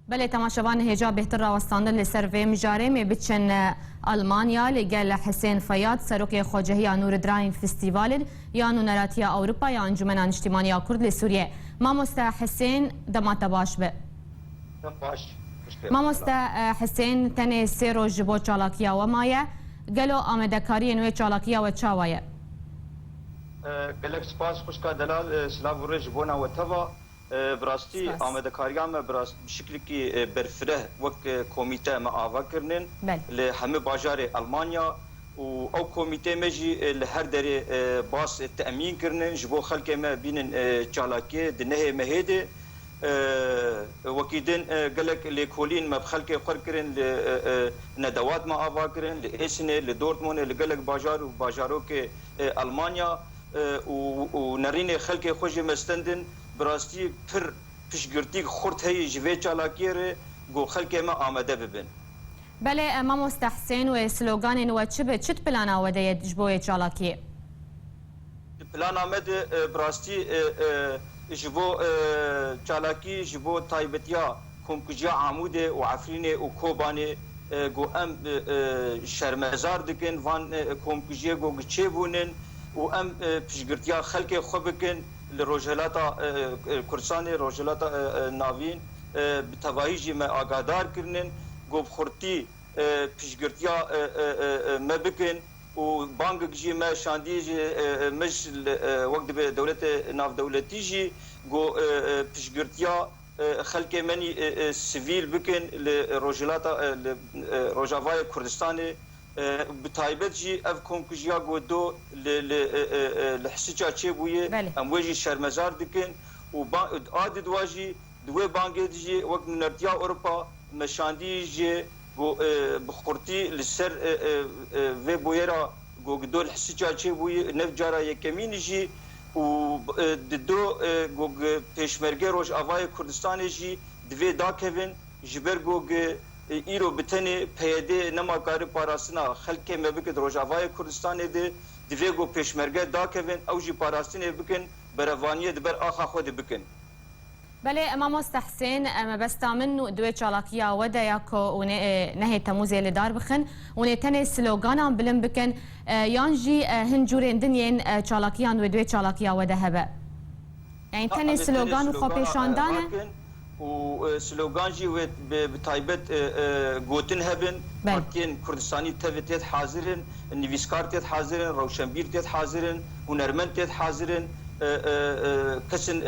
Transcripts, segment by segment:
بله تماشاوان هجا بهتر راوستاندن لسر وی مجاره می بچن آلمانیا لگل حسین فیاض سروک خواجهی نور درایم فستیوال یا نونراتیا اوروپا یا انجمن اجتماعی کرد لسوریه ماموستا حسین دمات باش به ماموستا حسین تنه سه روز بو چالاکیا و مایه گلو آمدکاری نوی چالاکیا و چاوایه گلک سپاس خوشکا دلال سلاو ورج بونا و توا براستی آمدکاریان ما براست بشکلی که برفره وقت کمیته ما آوا کردن ل همه باجار آلمانیا و او کمیته مجی لهر دری باس تأمین کردن جبو خلک ما بینن چالاکی دنه مهده وكيدن قالك لكولين ما بخلك قركرن ندوات ما افاكرن لاسنه لدورتموند اللي قالك باجار وباجاروك المانيا ونرين خلك خوش مستندن براستي بر بشغرتي خرط هي جوي چالاكير جو خلك ما امده ببن بله ما مستحسن و سلوغان و چت پلان اوده جبوي چالاكي پلان امد براستي جبو چالاکی جبو تایبتیا کمکجیا عموده و عفرینه و کوبانه گو ام شرمزار دکن وان کمکجیا گو گچه بونن و ام پشگرتیا خلق خوب بکن لروجلاتا کردستان روجلاتا ناوین بتوایجی ما آگادار کرنن گو بخورتی پشگرتیا ما بکن و بانك جي ما شانديج مش وقت بدولة ناف دولتي جي جو بشجرتيا خلق مني سيفيل بكن لروجلاتا روجافاي كردستان بتايبت جي اف كونكجيا جو دو لحسيجا تشيبويه امواجي شرمزار دكن و عاد دواجي دوي بانك جي وقت نرتيا اوروبا مشانديج بخورتی لسر و بویرا گودول حسیجا چه بوی نفجارا یکمین جی و دو گوگ پیشمرگه روش آوای کردستان جی دوی داکوین جبر گوگ ایرو بتنی پیاده نما کاری پاراسنا خلک مبکد روش آوای کردستان ده دوی گو پیشمرگه داکوین او جی پاراستنه بکن بروانیه دبر آخا خود بکن بله امام مستحسن اما بس تامن دوی چالاکیا ودا یاکو و نه تموزی لدار بخن و نه تنه سلوگان بلن بکن یانجی هنجورین دنین چالاکیان و دوی چالاکیا ودا هبه یعنی تنه سلوگان و خوابشاندانه و سلوگان جی و بتایبت گوتن هبن پارتین کردستانی تفیت حاضرن نویسکار تیت حاضرن روشنبیر تیت حاضرن هنرمند تیت حاضرن كسن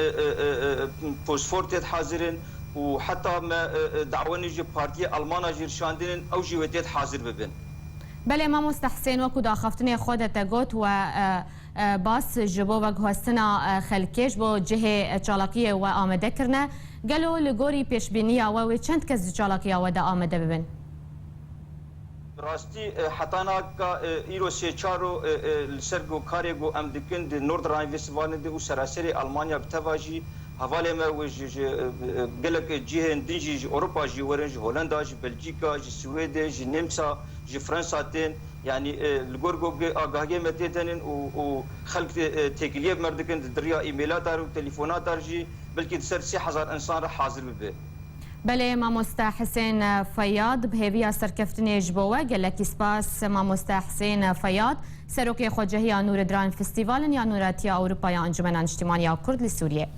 بوسفورتيت حاضرين وحتى ما دعواني جي بارتي ألمانا جيرشاندين أو جيوتيت حاضر ببن بله ما مستحسن وكو داخفتني خودتا قوت و باس جبو وگهستنا خلکش بو جهه چالاکیه و آمده کرنه گلو لگوری پیشبینی و چند کس چالاکیه و دا آمده ببن راستی حتانا کا ایرو سی چارو لسرگو کاریگو ام دکند نورد راین فستیوال ده و سراسری آلمانیا بتواجی حواله ما و گلک جهن دنجی اروپا جی ورنج هولندا جی بلژیکا جی سوئد جی نمسا جی فرانسا تن يعني الجورجو آگاهی متیتن و خلق تکلیه مردکند دریا ایمیلات دار و تلفونات دار جی بلکه سر 3000 انسان را حاضر ببه بله ماموستا حسین فیاض بهوی سرکفتنی جبوه گلکی سپاس ماموستا حسین فیاض سروک خواجهی نور درایم فستیوال یا نوراتیا اوروپا یا انجمن اجتماعی کرد لسوریه